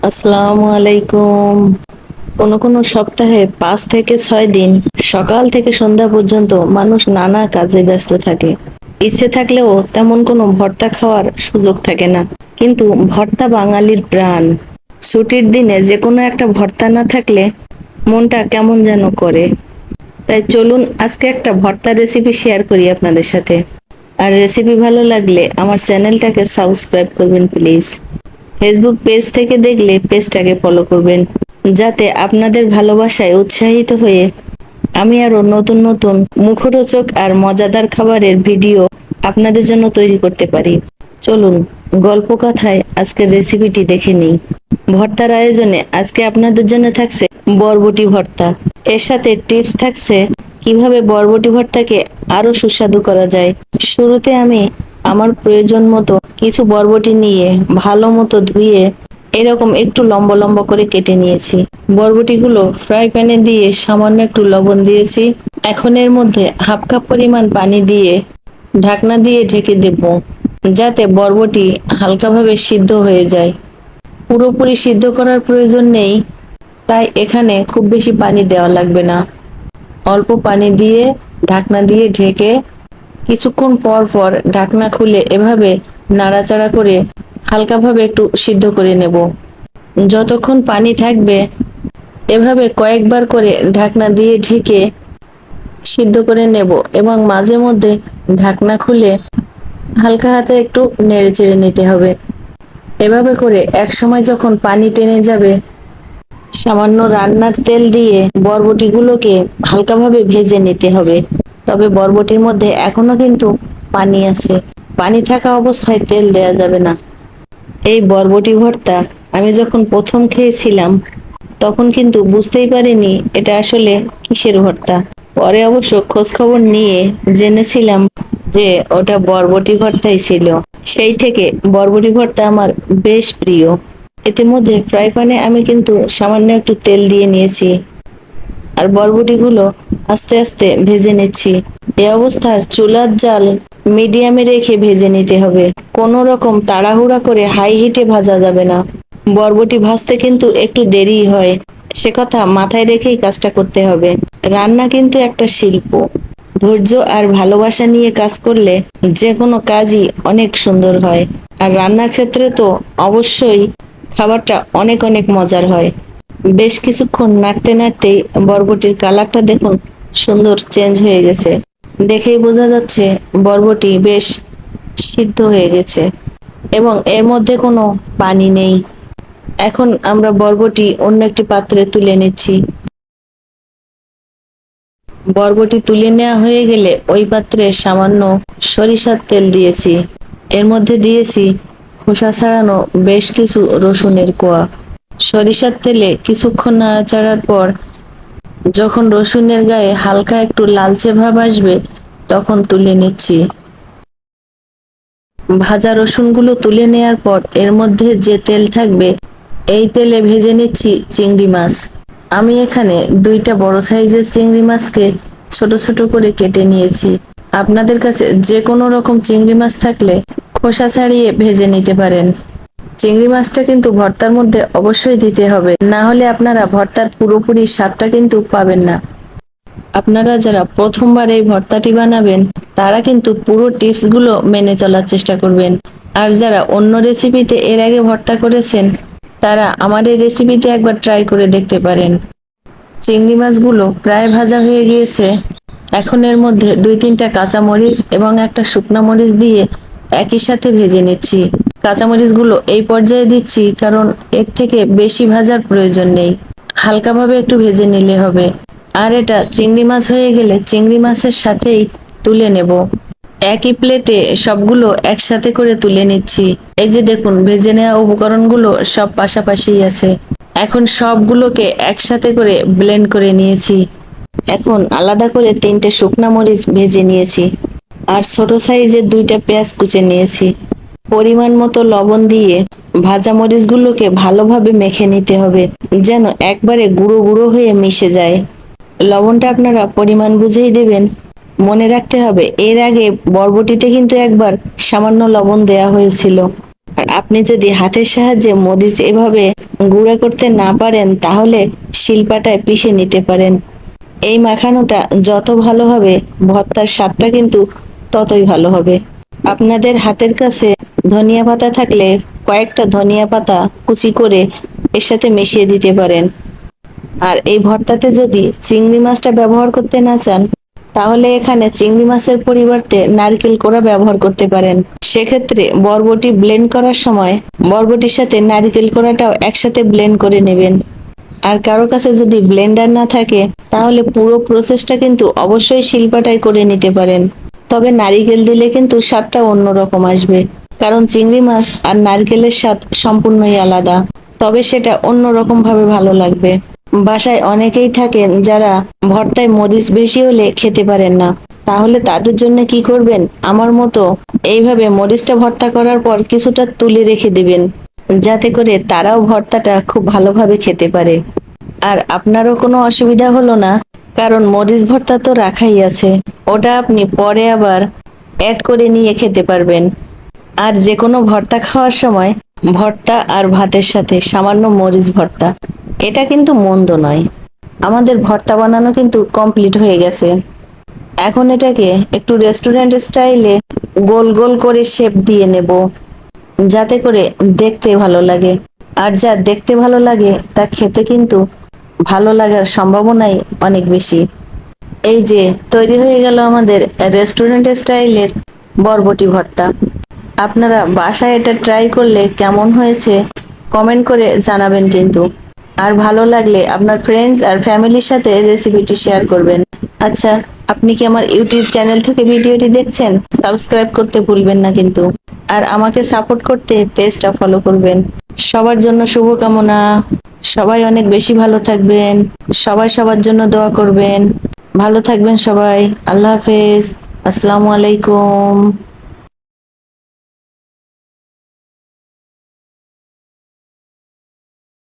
আসসালামু আলাইকুম। কোনো কোনো সপ্তাহে 5 থেকে 6 দিন সকাল থেকে সন্ধ্যা পর্যন্ত মানুষ নানা কাজে ব্যস্ত থাকে। ইচ্ছে থাকলেও তেমন কোনো ভর্তা খাওয়ার সুযোগ থাকে না। কিন্তু ভর্তা বাঙালির প্রাণ। ছুটির দিনে যে কোনো একটা ভর্তা না থাকলে মনটা কেমন যেন করে। তাই চলুন আজকে একটা ভর্তা রেসিপি শেয়ার করি আপনাদের সাথে। আর রেসিপি ভালো লাগলে আমার চ্যানেলটাকে সাবস্ক্রাইব করবেন প্লিজ। ফেসবুক পেজ থেকে দেখলে পেজটাকে ফলো করবেন, যাতে আপনাদের ভালোবাসায় উৎসাহিত হয়ে আমি আরো নতুন নতুন মুখরোচক আর মজাদার খাবারের ভিডিও আপনাদের জন্য তৈরি করতে পারি। চলুন গল্প কথায় আজকের রেসিপিটি দেখে নিই। ভর্তার আয়োজনে আজকে আপনাদের জন্য থাকছে বরবটি ভর্তা। এর সাথে টিপস থাকছে কিভাবে বরবটি ভর্তাকে আরো সুস্বাদু করা যায়। শুরুতে আমি আমার প্রয়োজন মতো কিছু বরবটি নিয়ে ভালো মতো ধুয়ে এরকম একটু লম্বা লম্বা করে কেটে নিয়েছি। বরবটিগুলো ফ্রাই প্যানে দিয়ে সামান্য একটু লবণ দিয়েছি। এখন এর মধ্যে হাফ কাপ পরিমাণ পানি দিয়ে ঢাকনা দিয়ে ঢেকে দেব, যাতে বরবটি হালকাভাবে সিদ্ধ হয়ে যায়। পুরোপুরি সিদ্ধ করার প্রয়োজন নেই, তাই এখানে খুব বেশি পানি দেওয়া লাগবে না। অল্প পানি দিয়ে ঢাকনা দিয়ে ঢেকে কিছুক্ষণ পর পর ঢাকনা খুলে এভাবে নাড়াচাড়া করে হালকাভাবে একটু সিদ্ধ করে নেব। যতক্ষণ পানি থাকবে এভাবে কয়েকবার করে ঢাকনা দিয়ে ঢেকে সিদ্ধ করে নেব এবং মাঝে মধ্যে ঢাকনা খুলে হালকা হাতে একটু নেড়ে চেড়ে নিতে হবে। এভাবে করে এক সময় যখন পানি টেনে যাবে, সামান্য রান্নার তেল দিয়ে বরবটিগুলোকে হালকাভাবে ভেজে নিতে হবে। তবে বরবটির মধ্যে এখনো কিন্তু পানি আছে। পানি থাকা অবস্থায় তেল দেয়া যাবে না। এই বরবটি ভর্তা আমি যখন প্রথম খেয়েছিলাম তখন কিন্তু বুঝতেই পারিনি এটা আসলে কিসের ভর্তা। পরে অবশ্য খোঁজ খবর নিয়ে জেনেছিলাম যে ওটা বরবটি ভর্তাই ছিল। সেই থেকে বরবটি ভর্তা আমার বেশ প্রিয়। ইতিমধ্যে ফ্রাই প্যানে আমি কিন্তু সামান্য একটু তেল দিয়ে নিয়েছি আর বরবটিগুলো আস্তে আস্তে ভেজে নিচ্ছি। এই অবস্থার চুলার জাল মিডিয়ামে রেখে ভেজে নিতে হবে। কোনো রকম তাড়াহুড়া করে হাই হিটে ভাজা যাবে না। বরবটি ভাজতে কিন্তু একটু দেরি হয়, সে কথা মাথায় রেখেই কাজটা করতে হবে। রান্না কিন্তু একটা শিল্প। ধৈর্য আর ভালোবাসা নিয়ে কাজ করলে যে কোনো কাজই অনেক সুন্দর হয়। আর রান্নার ক্ষেত্রে তো অবশ্যই খাবারটা অনেক অনেক মজার হয়। বেশ কিছুক্ষণ নাড়তে নাড়তেই বরবটির কালারটা দেখুন সুন্দর চেঞ্জ হয়ে গেছে। দেখেই বোঝা যাচ্ছে বরবটি বেশ সিদ্ধ হয়ে গেছে এবং এর মধ্যে কোনো পানি নেই। এখন আমরা বরবটি অন্য একটি পাত্রে তুলে নিচ্ছি। বরবটি তুলে নেওয়া হয়ে গেলে ওই পাত্রে সামান্য সরিষার তেল দিয়েছি। এর মধ্যে দিয়েছি খোসা ছাড়ানো বেশ কিছু রসুনের কোয়া। সরিষার তেলে কিছুক্ষণ নাড়াচাড়ার পর যখন রসুনের গায়ে হালকা একটু লালচে ভাব আসবে তখন তুলে নিচ্ছি। ভাজা রসুনগুলো তুলে নেয়ার পর এর মধ্যে যে তেল থাকবে এই তেলে ভেজে নিচ্ছি চিংড়ি মাছ। আমি এখানে 2টা বড় সাইজের চিংড়ি মাছকে ছোট ছোট করে কেটে নিয়েছি। আপনাদের কাছে যে কোনো রকম চিংড়ি মাছ থাকলে খোসা ছাড়িয়ে ভেজে নিতে পারেন। চিংড়ি মাছটা কিন্তু ভর্তার মধ্যে অবশ্যই দিতে হবে, না হলে আপনারা ভর্তার পুরোপুরি স্বাদটা কিন্তু পাবেন না। আপনারা যারা প্রথমবার এই ভর্তাটি বানাবেন তারা কিন্তু পুরো টিপসগুলো মেনে চলার চেষ্টা করবেন। আর যারা অন্য রেসিপিতে এর আগে ভর্তা করেছেন তারা আমার এই রেসিপিতে একবার ট্রাই করে দেখতে পারেন। চিংড়ি মাছগুলো প্রায় ভাজা হয়ে গিয়েছে। এখন এর মধ্যে 2-3টা কাঁচামরিচ এবং একটা শুকনা মরিচ দিয়ে একই সাথে ভেজে নিচ্ছি। কাঁচামরিচগুলো এই পর্যায়ে দিচ্ছি কারণ এর থেকে বেশি ভাজার প্রয়োজন নেই। হালকাভাবে একটু ভেজে নিলে হবে। আর এটা চিংড়ি মাছ হয়ে গেলে চিংড়ি মাছের সাথেই তুলে নেব। একই প্লেটে সবগুলো একসাথে করে তুলে নিচ্ছি। এই যে দেখুন ভেজে নেওয়া উপকরণগুলো সব পাশাপাশি আছে। এখন সবগুলোকে একসাথে করে ব্লেন্ড করে নিয়েছি। এখন আলাদা করে 3টে শুকনা মরিচ ভেজে নিয়েছি আর ছোট সাইজের 2টা পেঁয়াজ কুচে নিয়েছি। পরিমাণ মতো লবণ দিয়ে ভাজা মরিচগুলোকে ভালোভাবে মেখে নিতে হবে, যেন একবারে গুঁড়ো গুঁড়ো হয়ে মিশে যায়। লবণটা আপনারা পরিমাণ বুঝেই দেবেন। মনে রাখতে হবে এর আগে বরবটিতে কিন্তু একবার সামান্য লবণ দেয়া হয়েছিল। আর আপনি যদি হাতের সাহায্যে মরিচ এভাবে গুঁড়া করতে না পারেন, তাহলে শিলপাটায় পিষে নিতে পারেন। এই মাখানোটা যত ভালো হবে, ভর্তার স্বাদটা কিন্তু ততই ভালো হবে। আপনাদের হাতের কাছে ধনিয়া পাতা থাকলে কয়েকটা ধনিয়া পাতা কুচি করে এর সাথে মিশিয়ে দিতে পারেন। আর এই ভর্তাতে যদি চিংড়ি মাছটা ব্যবহার করতে না চান, তাহলে এখানে চিংড়ি মাছের পরিবর্তে নারকেল কোড়া ব্যবহার করতে পারেন। সেক্ষেত্রে বরবটি ব্লেন্ড করার সময় বরবটির সাথে নারকেল কোড়াটাও একসাথে ব্লেন্ড করে নেবেন। আর কারো কাছে যদি ব্লেন্ডার না থাকে, তাহলে পুরো প্রসেসটা কিন্তু অবশ্যই শিলপাটায় করে নিতে পারেন। তবে নারিকেল দিলে কিন্তু স্বাদটা অন্যরকম আসবে, কারণ চিংড়ি মাছ আর নারকেলের স্বাদ সম্পূর্ণই আলাদা। তবে সেটা অন্যরকম ভাবে ভালো লাগবে। বাসায় অনেকেই থাকেন যারা ভর্তায় মরিচ বেশি হলে খেতে পারেন না, তাহলে তাদের জন্য কি করবেন, আমার মতো এইভাবে মরিচটা ভর্তা করার পর কিছুটা তুলে রেখে দিবেন, যাতে করে তারাও ভর্তাটা খুব ভালোভাবে খেতে পারে। আর আপনারও কোনো অসুবিধা হলো না, কারণ মরিচ ভর্তা তো রাখাই আছে, ওটা আপনি পরে আবার অ্যাড করে নিয়ে খেতে পারবেন। আর যে কোনো ভর্তা খাওয়ার সময় ভর্তা আর ভাতের সাথে সামান্য মরিচ ভর্তা, এটা কিন্তু মন্দ নয়। আমাদের ভর্তা বানানো কিন্তু কমপ্লিট হয়ে গেছে। এখন এটাকে একটু রেস্টুরেন্ট স্টাইলে গোল গোল করে শেপ দিয়ে নেব, যাতে করে দেখতে ভালো লাগে। আর যা দেখতে ভালো লাগে তা খেতে কিন্তু ভালো লাগার সম্ভাবনাই অনেক বেশি। এই যে তৈরি হয়ে গেল আমাদের রেস্টুরেন্ট স্টাইলের বরবটি ভর্তা। আপনারা বাসায় এটা ট্রাই করলে কেমন হয়েছে কমেন্ট করে জানাবেন কিন্তু। আর ভালো লাগলে আপনার ফ্রেন্ডস আর ফ্যামিলির সাথে রেসিপিটি শেয়ার করবেন। আচ্ছা, আপনি কি আমার ইউটিউব চ্যানেল থেকে ভিডিওটি দেখছেন? সাবস্ক্রাইব করতে ভুলবেন না কিন্তু। আর আমাকে সাপোর্ট করতে পেজটা ফলো করবেন। সবার জন্য শুভকামনা। সবাই অনেক বেশি ভালো থাকবেন। সবাই সবার জন্য দোয়া করবেন। ভালো থাকবেন সবাই। আল্লাহ হাফেজ। আসসালামু আলাইকুম।